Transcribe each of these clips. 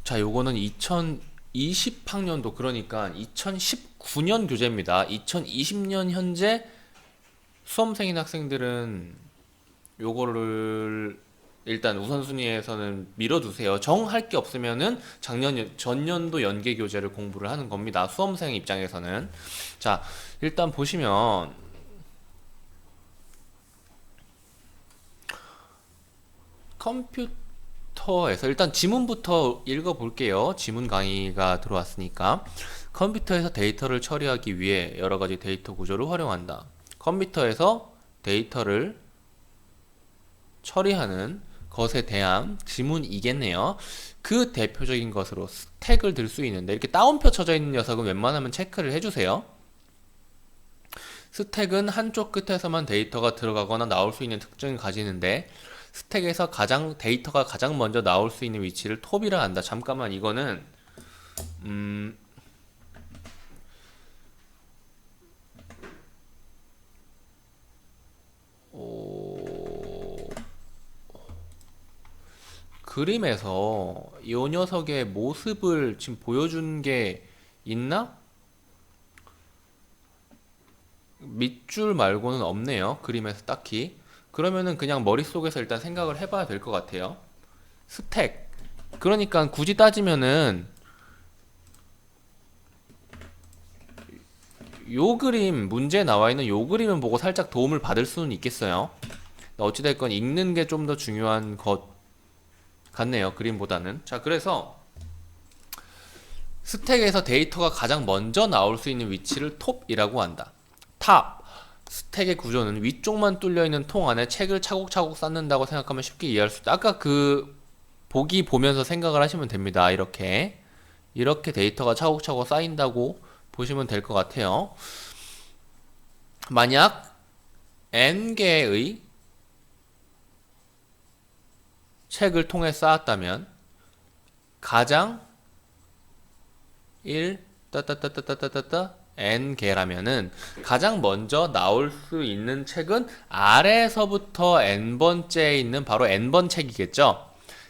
자, 요거는 2020학년도 그러니까 2019년 교재입니다. 2020년 현재 수험생인 학생들은 요거를 일단 우선순위에서는 밀어두세요. 정할 게 없으면은 전년도 연계 교재를 공부를 하는 겁니다. 수험생 입장에서는. 자, 일단 보시면 컴퓨터에서 일단 지문부터 읽어볼게요. 지문 강의가 들어왔으니까. 컴퓨터에서 데이터를 처리하기 위해 여러 가지 데이터 구조를 활용한다. 컴퓨터에서 데이터를 처리하는 것에 대한 지문이겠네요. 그 대표적인 것으로 스택을 들 수 있는데 이렇게 따옴표 쳐져 있는 녀석은 웬만하면 체크를 해주세요. 스택은 한쪽 끝에서만 데이터가 들어가거나 나올 수 있는 특징을 가지는데 스택에서 데이터가 가장 먼저 나올 수 있는 위치를 톱이라 한다. 잠깐만, 이거는 그림에서 이 녀석의 모습을 지금 보여준 게 있나? 밑줄 말고는 없네요. 그림에서 딱히. 그러면은 그냥 머릿속에서 일단 생각을 해봐야 될 것 같아요. 스택. 그러니까 굳이 따지면은 요 그림, 문제에 나와 있는 요 그림을 보고 살짝 도움을 받을 수는 있겠어요. 어찌됐건 읽는 게 좀 더 중요한 것 같네요. 그림보다는. 자, 그래서 스택에서 데이터가 가장 먼저 나올 수 있는 위치를 톱이라고 한다. 탑. 스택의 구조는 위쪽만 뚫려있는 통 안에 책을 차곡차곡 쌓는다고 생각하면 쉽게 이해할 수 있다. 아까 그 보기 보면서 생각을 하시면 됩니다. 이렇게 데이터가 차곡차곡 쌓인다고 보시면 될 것 같아요. 만약 n개의 책을 통해 쌓았다면 가장 1 따따따따따따따 n개라면은 가장 먼저 나올 수 있는 책은 아래에서부터 n번째에 있는 바로 n번 책이겠죠.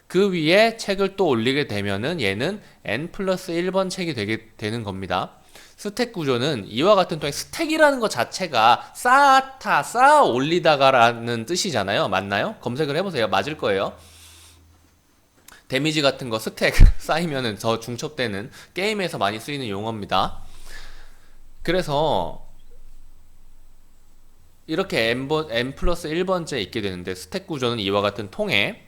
그 위에 책을 또 올리게 되면은 얘는 n 플러스 1번 책이 되는 겁니다. 스택 구조는 이와 같은 통에 스택이라는 것 자체가 쌓아 올리다가라는 뜻이잖아요. 맞나요? 검색을 해보세요. 맞을 거예요. 데미지 같은 거 스택 쌓이면은 더 중첩되는 게임에서 많이 쓰이는 용어입니다. 그래서 이렇게 n 플러스 1번째 있게 되는데 스택 구조는 이와 같은 통에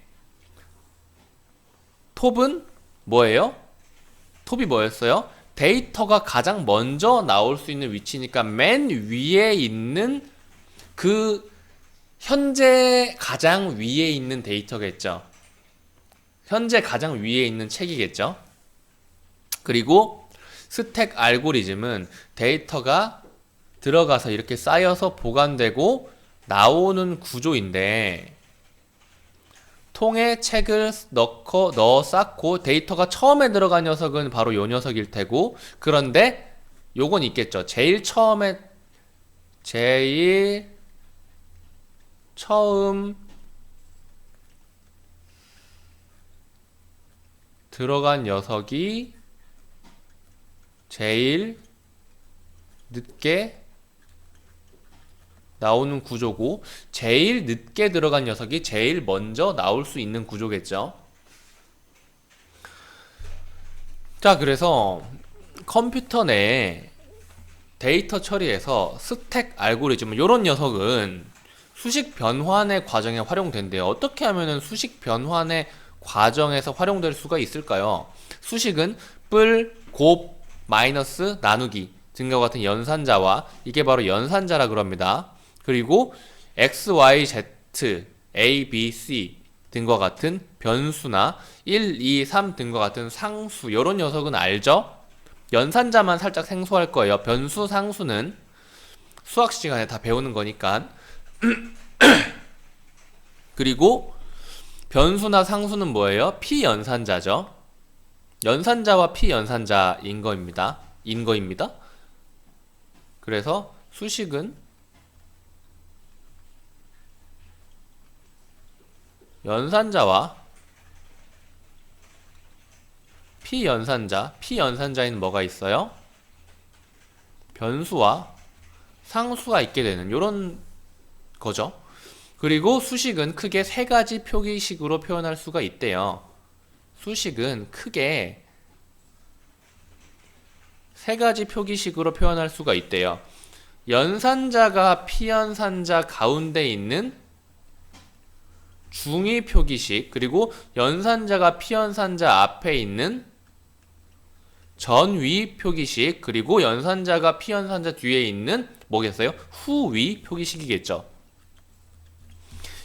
톱은 뭐예요? 톱이 뭐였어요? 데이터가 가장 먼저 나올 수 있는 위치니까 맨 위에 있는 그 현재 가장 위에 있는 데이터겠죠. 현재 가장 위에 있는 책이겠죠. 그리고 스택 알고리즘은 데이터가 들어가서 이렇게 쌓여서 보관되고 나오는 구조인데 통에 책을 넣어 쌓고 데이터가 처음에 들어간 녀석은 바로 요 녀석일 테고 그런데 요건 있겠죠. 제일 처음 들어간 녀석이 제일 늦게 나오는 구조고 제일 늦게 들어간 녀석이 제일 먼저 나올 수 있는 구조겠죠. 자, 그래서 컴퓨터 내에 데이터 처리에서 스택 알고리즘 요런 녀석은 수식 변환의 과정에 활용된대요. 어떻게 하면은 수식 변환의 과정에서 활용될 수가 있을까요? 수식은 뿔, 곱, 마이너스, 나누기 등과 같은 연산자와 이게 바로 연산자라 그럽니다. 그리고 x, y, z, a, b, c 등과 같은 변수나 1, 2, 3 등과 같은 상수 이런 녀석은 알죠? 연산자만 살짝 생소할 거예요. 변수, 상수는 수학 시간에 다 배우는 거니까. 그리고 변수나 상수는 뭐예요? 피연산자죠. 연산자와 피연산자인 거입니다. 그래서 수식은 연산자와 피연산자에는 뭐가 있어요? 변수와 상수가 있게 되는 요런 거죠. 그리고 수식은 크게 세 가지 표기식으로 표현할 수가 있대요. 수식은 크게 세 가지 표기식으로 표현할 수가 있대요. 연산자가 피연산자 가운데 있는 중위 표기식, 그리고 연산자가 피연산자 앞에 있는 전위 표기식, 그리고 연산자가 피연산자 뒤에 있는 뭐겠어요? 후위 표기식이겠죠.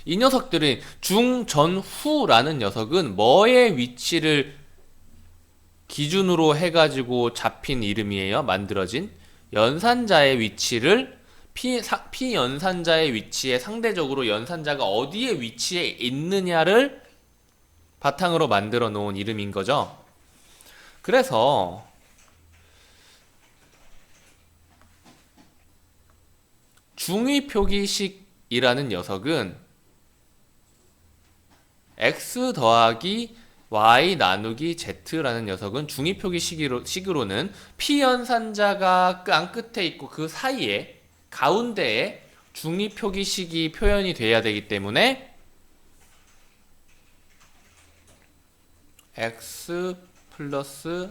이 녀석들은 중, 전, 후라는 녀석은 뭐의 위치를 기준으로 해가지고 잡힌 이름이에요? 만들어진 연산자의 위치를 피연산자의 위치에 상대적으로 연산자가 어디에 위치해 있느냐를 바탕으로 만들어 놓은 이름인 거죠. 그래서 중위 표기식이라는 녀석은 x 더하기 y 나누기 z라는 녀석은 중위 표기식으로는 피연산자가 안 끝에 있고 그 사이에 가운데에 중위 표기식이 표현이 돼야 되기 때문에 x 플러스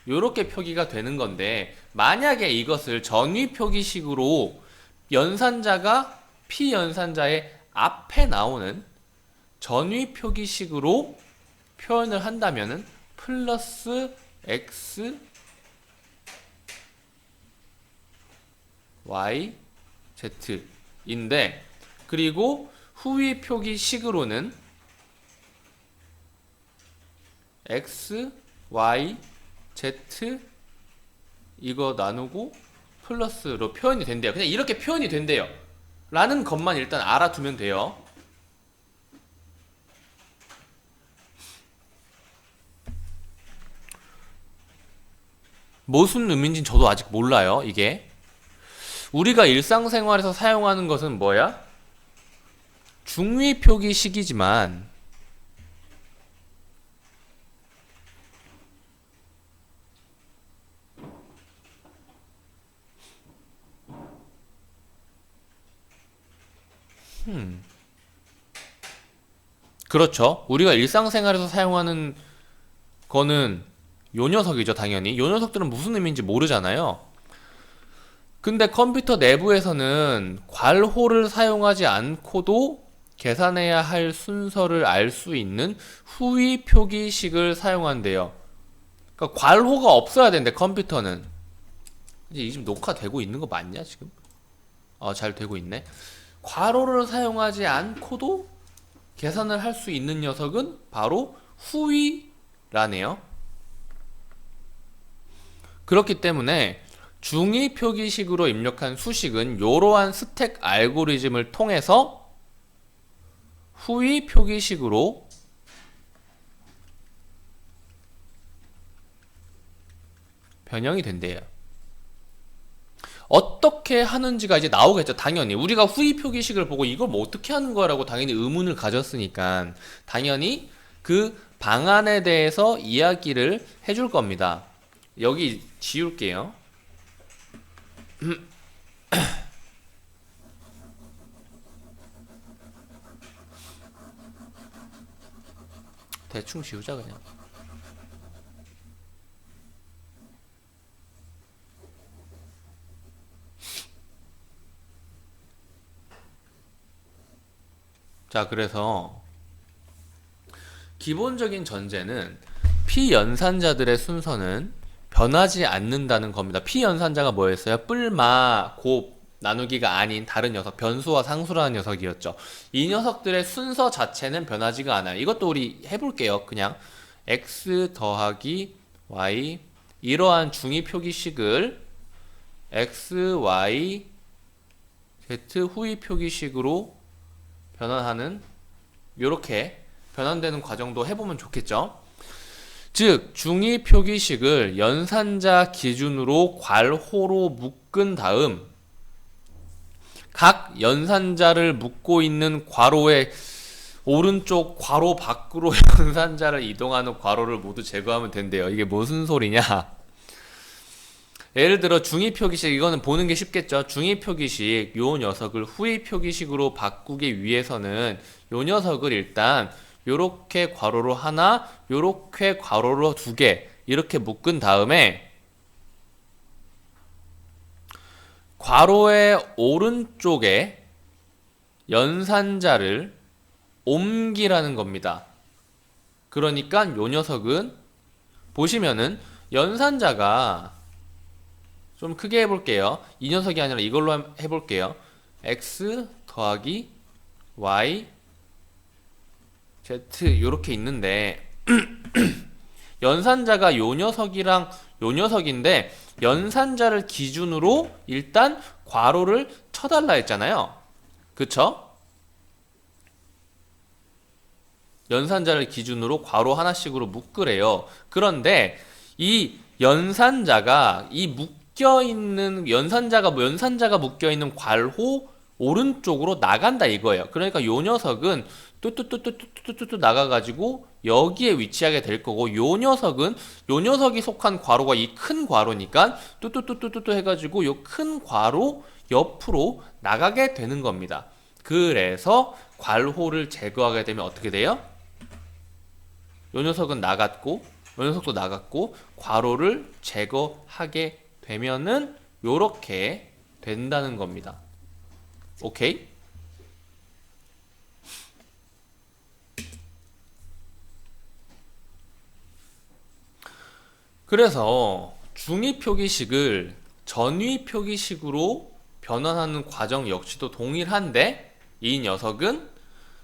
요렇게 표기가 되는 건데, 만약에 이것을 전위 표기식으로 연산자가 피연산자의 앞에 나오는 전위 표기식으로 표현을 한다면은 플러스 x y z인데, 그리고 후위 표기식으로는 x y z 이거 나누고 플러스로 표현이 된대요. 그냥 이렇게 표현이 된대요 라는 것만 일단 알아두면 돼요. 무슨 의미인지는 저도 아직 몰라요. 이게 우리가 일상생활에서 사용하는 것은 뭐야? 중위 표기식이지만 그렇죠. 우리가 일상생활에서 사용하는 거는 요 녀석이죠, 당연히. 요 녀석들은 무슨 의미인지 모르잖아요. 근데 컴퓨터 내부에서는 괄호를 사용하지 않고도 계산해야 할 순서를 알 수 있는 후위 표기식을 사용한대요. 그러니까 괄호가 없어야 되는데 컴퓨터는. 이제 이 지금 녹화되고 있는 거 맞냐, 지금? 잘 되고 있네. 괄호를 사용하지 않고도 계산을 할 수 있는 녀석은 바로 후위라네요. 그렇기 때문에 중위 표기식으로 입력한 수식은 이러한 스택 알고리즘을 통해서 후위 표기식으로 변형이 된대요. 어떻게 하는지가 이제 나오겠죠. 당연히 우리가 후위 표기식을 보고 이걸 뭐 어떻게 하는 거야 라고 당연히 의문을 가졌으니까 당연히 그 방안에 대해서 이야기를 해줄 겁니다. 여기 지울게요. 대충 지우자 그냥. 자, 그래서 기본적인 전제는 피연산자들의 순서는 변하지 않는다는 겁니다. 피연산자가 뭐였어요? 뿔마, 곱, 나누기가 아닌 다른 녀석, 변수와 상수라는 녀석이었죠. 이 녀석들의 순서 자체는 변하지가 않아요. 이것도 우리 해볼게요. 그냥 x 더하기 y, 이러한 중위 표기식을 x, y, z 후위 표기식으로 변환하는, 요렇게 변환되는 과정도 해보면 좋겠죠. 즉 중위 표기식을 연산자 기준으로 괄호로 묶은 다음 각 연산자를 묶고 있는 괄호의 오른쪽 괄호 밖으로 연산자를 이동하는 괄호를 모두 제거하면 된대요. 이게 무슨 소리냐? 예를 들어 중위 표기식, 이거는 보는 게 쉽겠죠. 중위 표기식 요 녀석을 후위 표기식으로 바꾸기 위해서는 요 녀석을 일단 요렇게 괄호로 하나, 요렇게 괄호로 두 개 이렇게 묶은 다음에 괄호의 오른쪽에 연산자를 옮기라는 겁니다. 그러니까 요 녀석은 보시면은 연산자가 좀 크게 해볼게요. 이 녀석이 아니라 이걸로 해볼게요. x 더하기 y z 요렇게 있는데 연산자가 요 녀석이랑 요 녀석인데 연산자를 기준으로 일단 괄호를 쳐달라 했잖아요. 그쵸? 연산자를 기준으로 괄호 하나씩으로 묶으래요. 그런데 이 연산자가 이 묶여있는 연산자가 묶여있는 괄호 오른쪽으로 나간다 이거예요. 그러니까 요 녀석은 뚜뚜뚜뚜뚜뚜뚜 나가가지고 여기에 위치하게 될 거고, 요 녀석이 속한 괄호가 이 큰 괄호니까 뚜뚜뚜뚜뚜 해가지고 요 큰 괄호 옆으로 나가게 되는 겁니다. 그래서 괄호를 제거하게 되면 어떻게 돼요? 요 녀석은 나갔고 요 녀석도 나갔고 괄호를 제거하게 되면은 요렇게 된다는 겁니다. 오케이? 그래서 중위 표기식을 전위 표기식으로 변환하는 과정 역시도 동일한데, 이 녀석은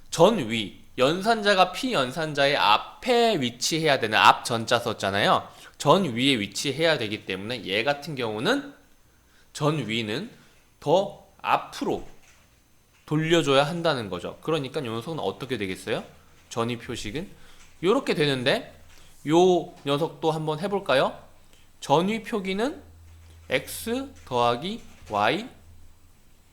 전위, 연산자가 피연산자의 앞에 위치해야 되는, 앞 전자 썼잖아요. 전위에 위치해야 되기 때문에 얘 같은 경우는 전위는 더 앞으로 돌려줘야 한다는 거죠. 그러니까 이 녀석은 어떻게 되겠어요? 전위 표식은 이렇게 되는데, 요 녀석도 한번 해볼까요? 전위 표기는 x 더하기 y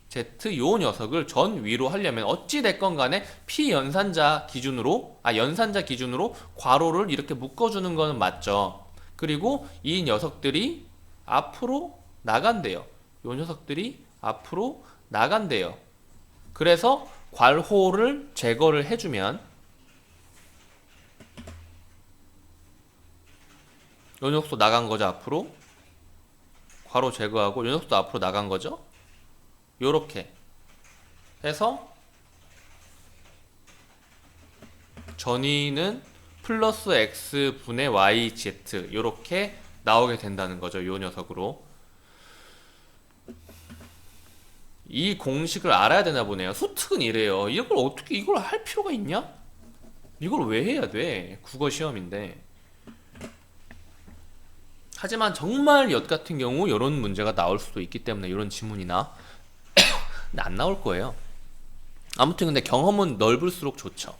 z 요 녀석을 전위로 하려면 어찌됐건 간에 피연산자 기준으로 연산자 기준으로 괄호를 이렇게 묶어주는 거는 맞죠. 그리고 이 녀석들이 앞으로 나간대요. 요 녀석들이 앞으로 나간대요. 그래서 괄호를 제거를 해주면 요 녀석도 나간 거죠. 앞으로 괄호 제거하고 요 녀석도 앞으로 나간 거죠. 요렇게 해서 전위는 플러스 x 분의 y z 요렇게 나오게 된다는 거죠. 요 녀석으로. 이 공식을 알아야 되나 보네요. 수특은 이래요. 이걸 어떻게 이걸 할 필요가 있냐? 이걸 왜 해야 돼? 국어 시험인데. 하지만 정말 엿 같은 경우 이런 문제가 나올 수도 있기 때문에 이런 지문이나 근데 안 나올 거예요. 아무튼 근데 경험은 넓을수록 좋죠.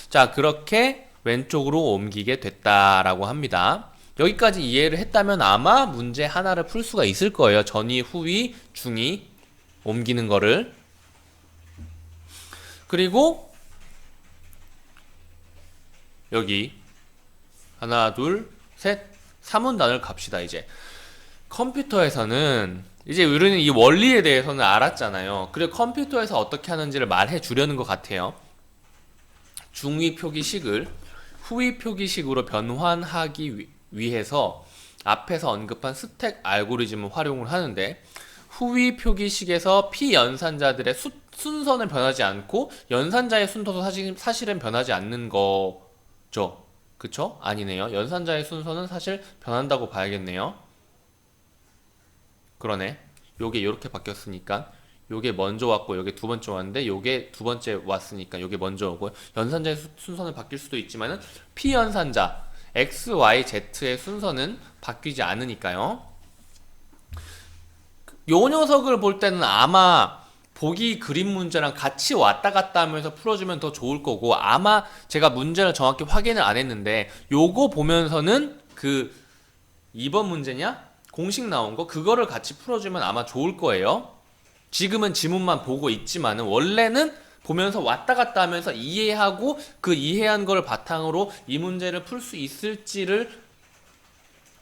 자, 그렇게 왼쪽으로 옮기게 됐다라고 합니다. 여기까지 이해를 했다면 아마 문제 하나를 풀 수가 있을 거예요. 전위, 후위, 중위 옮기는 거를. 그리고 여기 하나, 둘, 셋 3문단을 갑시다. 이제 컴퓨터에서는 이제 우리는 이 원리에 대해서는 알았잖아요. 그리고 컴퓨터에서 어떻게 하는지를 말해 주려는 것 같아요. 중위 표기식을 후위 표기식으로 변환하기 위해서 앞에서 언급한 스택 알고리즘을 활용을 하는데, 후위 표기식에서 피연산자들의 순서는 변하지 않고 연산자의 순서도 사실은 변하지 않는 거죠. 그쵸? 아니네요. 연산자의 순서는 사실 변한다고 봐야겠네요. 그러네. 요게 이렇게 바뀌었으니까 요게 먼저 왔고 요게 두 번째 왔는데 요게 두 번째 왔으니까 요게 먼저 오고, 연산자의 순서는 바뀔 수도 있지만은 피연산자 x, y, z의 순서는 바뀌지 않으니까요. 요 녀석을 볼 때는 아마 보기 그림 문제랑 같이 왔다 갔다 하면서 풀어주면 더 좋을 거고, 아마 제가 문제를 정확히 확인을 안 했는데 요거 보면서는 그 2번 문제냐? 공식 나온 거 그거를 같이 풀어주면 아마 좋을 거예요. 지금은 지문만 보고 있지만은 원래는 보면서 왔다 갔다 하면서 이해하고 그 이해한 걸 바탕으로 이 문제를 풀 수 있을지를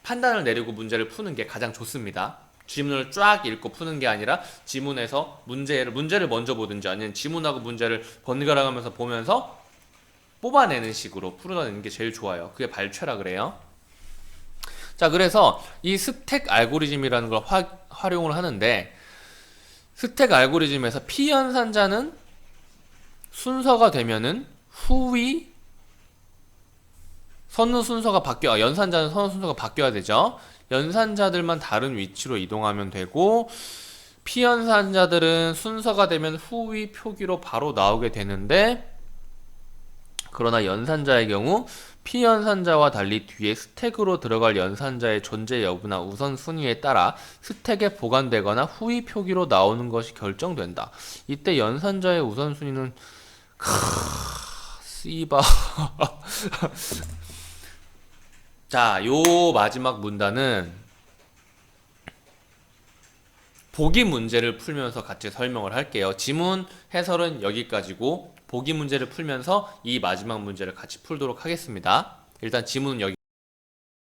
판단을 내리고 문제를 푸는 게 가장 좋습니다. 지문을 쫙 읽고 푸는 게 아니라 지문에서 문제를 먼저 보든지 아니면 지문하고 문제를 번갈아 가면서 보면서 뽑아내는 식으로 풀어내는 게 제일 좋아요. 그게 발췌라 그래요. 자, 그래서 이 스택 알고리즘이라는 걸 활용을 하는데, 스택 알고리즘에서 피연산자는 순서가 되면은 후위 선우 순서가 연산자는 선우 순서가 바뀌어야 되죠. 연산자들만 다른 위치로 이동하면 되고, 피연산자들은 순서가 되면 후위 표기로 바로 나오게 되는데, 그러나 연산자의 경우 피연산자와 달리 뒤에 스택으로 들어갈 연산자의 존재 여부나 우선순위에 따라 스택에 보관되거나 후위 표기로 나오는 것이 결정된다. 이때 연산자의 우선순위는 씨바 자, 요 마지막 문단은 보기 문제를 풀면서 같이 설명을 할게요. 지문 해설은 여기까지고 보기 문제를 풀면서 이 마지막 문제를 같이 풀도록 하겠습니다. 일단 지문은 여기